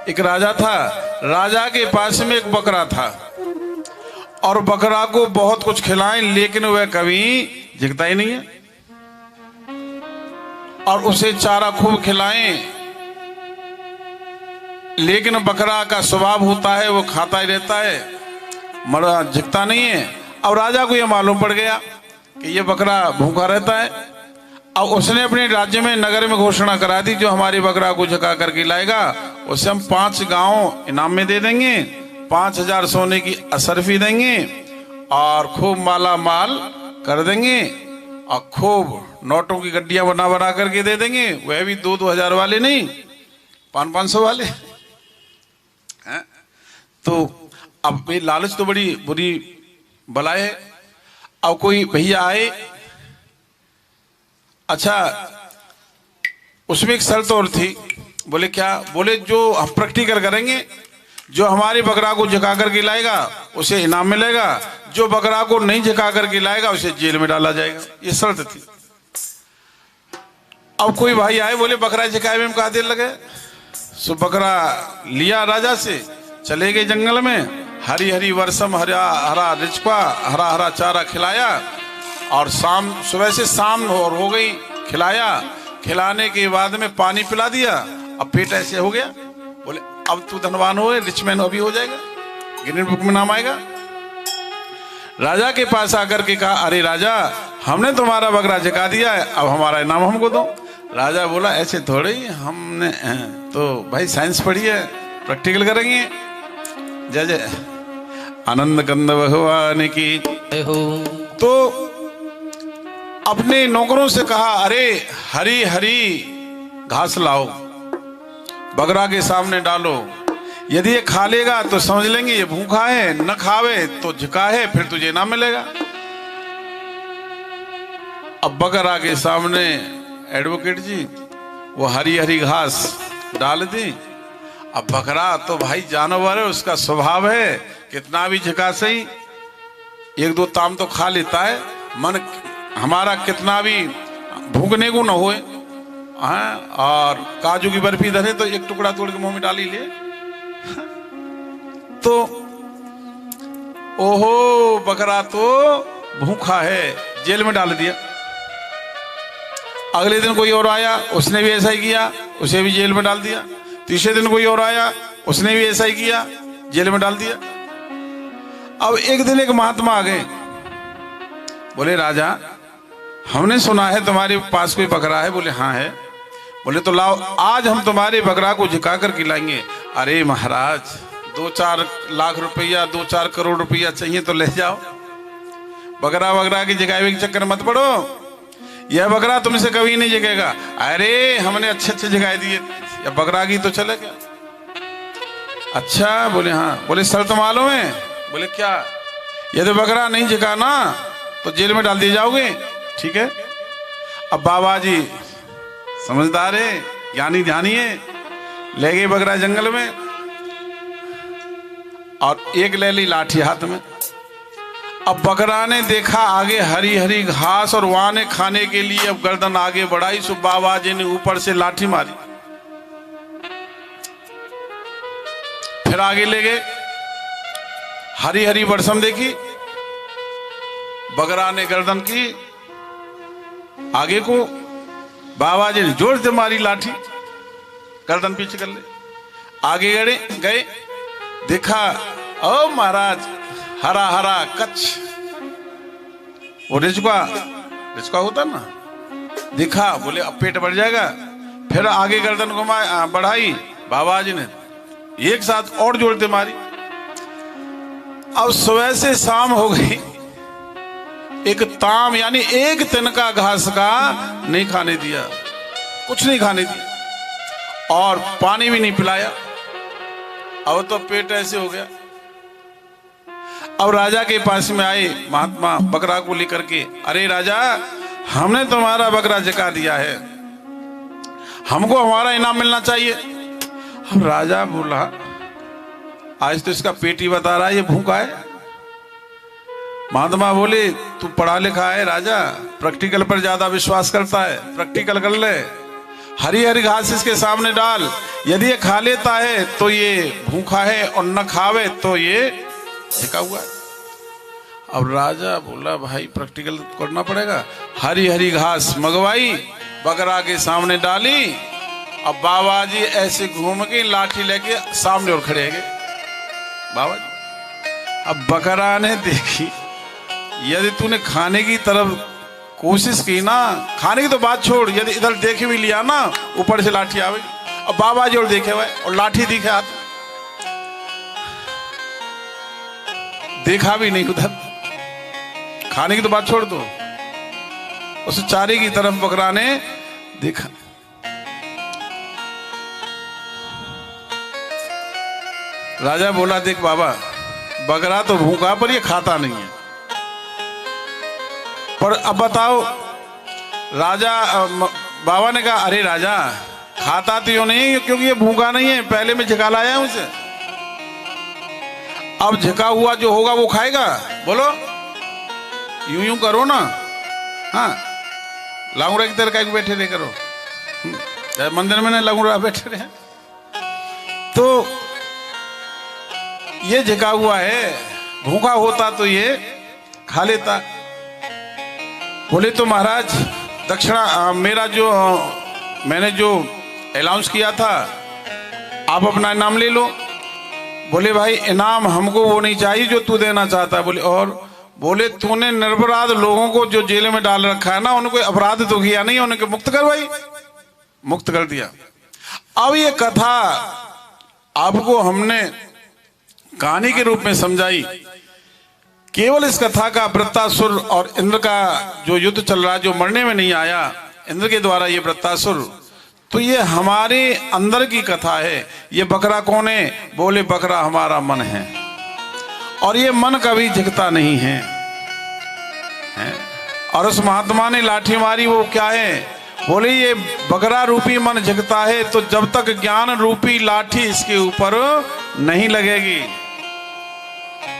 एक राजा था, राजा के पास में एक बकरा था और बकरा को बहुत कुछ खिलाएं लेकिन वह कभी झिकता ही नहीं है। और उसे चारा खूब खिलाएं लेकिन बकरा का स्वभाव होता है वो खाता ही रहता है, मरा झिकता नहीं है। अब राजा को यह मालूम पड़ गया कि ये बकरा भूखा रहता है। अब उसने अपने राज्य में नगर में घोषणा करा दी, जो हमारे बकरा को झका कर खिलाएगा उसे हम 5 गांव इनाम में दे देंगे, 5000 सोने की असरफी देंगे और खूब माला माल कर देंगे और खूब नोटों की गड्डियां बना बना करके दे देंगे, वह भी 2-2 हजार वाले नहीं, 500-500 वाले हैं। तो अब ये लालच तो बड़ी बुरी बला है। अब कोई भैया आए, अच्छा उसमें एक शर्त और थी। बोले क्या? बोले जो हम प्रैक्टिकल करेंगे, जो हमारे बकरा को झका कर खिलाएगा उसे इनाम मिलेगा, जो बकरा को नहीं झका कर खिलाएगा उसे जेल में डाला जाएगा। ये शर्त थी। अब कोई भाई आए, बोले बकरा झकाए में कहा देर लगे। सो बकरा लिया राजा से, चले गए जंगल में, हरी हरी वर्षम हरा हरा रिचका हरा हरा चारा खिलाया और शाम सुबह से शाम हो गई, खिलाया, खिलाने के बाद में पानी पिला दिया। अब पेट ऐसे हो गया, बोले अब तू धनवान हो, रिचमैन अभी हो जाएगा, गिनीज बुक में नाम आएगा। राजा के पास आकर के कहा, अरे राजा हमने तुम्हारा बकरा झका दिया है, अब हमारा इनाम हमको दो। राजा बोला ऐसे थोड़े ही, हमने तो भाई साइंस पढ़ी है, प्रैक्टिकल करेंगे। जय जय आनंद कंद भगवान की। तो अपने नौकरों से कहा, अरे हरी हरी घास लाओ, बकरा के सामने डालो, यदि ये खा लेगा तो समझ लेंगे ये भूखा है, न खावे तो झुका है, फिर तुझे इनाम मिलेगा। अब बकरा के सामने एडवोकेट जी वो हरी हरी घास डाल दी। अब बकरा तो भाई जानवर है, उसका स्वभाव है, कितना भी झका सही 1-2 ताम तो खा लेता है, मन हमारा कितना भी भूखने को न होए, और काजू की बर्फी धरे तो एक टुकड़ा तोड़ के मुंह में डाल ही ले। तो ओहो बकरा तो भूखा है, जेल में डाल दिया। अगले दिन कोई और आया, उसने भी ऐसा ही किया, उसे भी जेल में डाल दिया। तीसरे दिन कोई और आया, उसने भी ऐसा ही किया, जेल में डाल दिया। अब एक दिन एक महात्मा आ गए, बोले राजा हमने सुना है तुम्हारे पास कोई बकरा है। बोले हाँ है। बोले तो लाओ आज हम तुम्हारे बकरा को झुका कर खिलाएंगे। अरे महाराज 2-4 लाख रुपया 2-4 करोड़ रुपया चाहिए तो ले जाओ, बकरा वगैरह की जगावे के चक्कर मत पड़ो, यह बकरा तुमसे कभी नहीं जगेगा। अरे हमने अच्छे जगाए दिए, या बकरा की तो चले क्या? अच्छा बोले हाँ। बोले शर्त मालूम है? बोले क्या? यदि बकरा नहीं जगाना तो जेल में डाल दिए जाओगे। ठीक है। अब बाबा जी समझदार है, ज्ञानी ध्यानी है, ले गए बकरा जंगल में और एक ले ली लाठी हाथ में। अब बकरा ने देखा आगे हरी हरी घास और वहां ने खाने के लिए अब गर्दन आगे बढ़ाई, सो बाबा जी ने ऊपर से लाठी मारी, फिर आगे ले गए, हरी हरी बरसम देखी, बकरा ने गर्दन की आगे को, बाबा जी ने जोर से मारी लाठी, गर्दन पीछे कर ले, आगे गए देखा ओ महाराज हरा हरा कच्छ, वो रिचका होता ना, दिखा। बोले अब पेट बढ़ जाएगा। फिर आगे गर्दन घुमाई बढ़ाई, बाबा जी ने एक साथ और जोड़ते मारी। अब सुबह से शाम हो गई, एक ताम यानी एक तिनका घास का नहीं खाने दिया, कुछ नहीं खाने दिया और पानी भी नहीं पिलाया। अब तो पेट ऐसे हो गया। अब राजा के पास में आए महात्मा बकरा को लेकर के, अरे राजा हमने तुम्हारा बकरा जका दिया है, हमको हमारा इनाम मिलना चाहिए। अब राजा बोला आज तो इसका पेट ही बता रहा है ये भूखा है। महात्मा बोले तू पढ़ा लिखा है राजा, प्रैक्टिकल पर ज्यादा विश्वास करता है, प्रैक्टिकल कर ले। हरी हरी घास इसके सामने डाल, यदि ये खा लेता है तो ये भूखा है, और न खावे तो ये झिका हुआ है। अब राजा बोला भाई प्रैक्टिकल करना पड़ेगा। हरी हरी घास मंगवाई, बकरा के सामने डाली। अब बाबा जी ऐसे घूम के लाठी लेके सामने और खड़े गए बाबा जी। अब बकरा ने देखी, यदि तूने खाने की तरफ कोशिश की ना, खाने की तो बात छोड़, यदि इधर देखे भी लिया ना, ऊपर से लाठी आवेगी। अब बाबा जी और देखे हुए और लाठी दिखे हाथ, देखा भी नहीं उधर, खाने की तो बात छोड़ दो, उस चारे की तरफ बकरा ने देखा। राजा बोला देख बाबा, बकरा तो भूखा पर ये खाता नहीं है, पर अब बताओ। राजा बाबा ने कहा अरे राजा खाता तो यूं नहीं क्योंकि ये भूखा नहीं है, पहले मैं झिका लाया हूं उसे, अब झिका हुआ जो होगा वो खाएगा। बोलो यूं यूं करो ना, हाँ लांगुड़ा की तरह कहीं बैठे रहे करो, मंदिर में ना लांगुड़ा बैठे रहे। तो ये झिका हुआ है, भूखा होता तो ये खा लेता। बोले तो महाराज दक्षिणा मेरा जो मैंने जो अनाउंस किया था, आप अपना इनाम ले लो। बोले भाई इनाम हमको वो नहीं चाहिए जो तू देना चाहता है। बोले और? बोले तूने निरपराध लोगों को जो जेल में डाल रखा है ना, उनको अपराध तो किया नहीं, उनको मुक्त कर भाई, मुक्त कर दिया। अब ये कथा आपको हमने कहानी के रूप में समझाई। केवल इस कथा का वृत्तासुर और इंद्र का जो युद्ध चल रहा है, जो मरने में नहीं आया इंद्र के द्वारा ये वृत्तासुर, तो ये हमारे अंदर की कथा है। ये बकरा कौन है? बोले बकरा हमारा मन है, और ये मन कभी झिकता नहीं है। और उस महात्मा ने लाठी मारी, वो क्या है? बोले ये बकरा रूपी मन झिकता है तो जब तक ज्ञान रूपी लाठी इसके ऊपर नहीं लगेगी।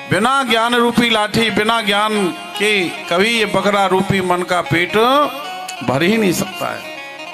बिना ज्ञान रूपी लाठी, बिना ज्ञान के कभी ये बकरा रूपी मन का पेट भर ही नहीं सकता है।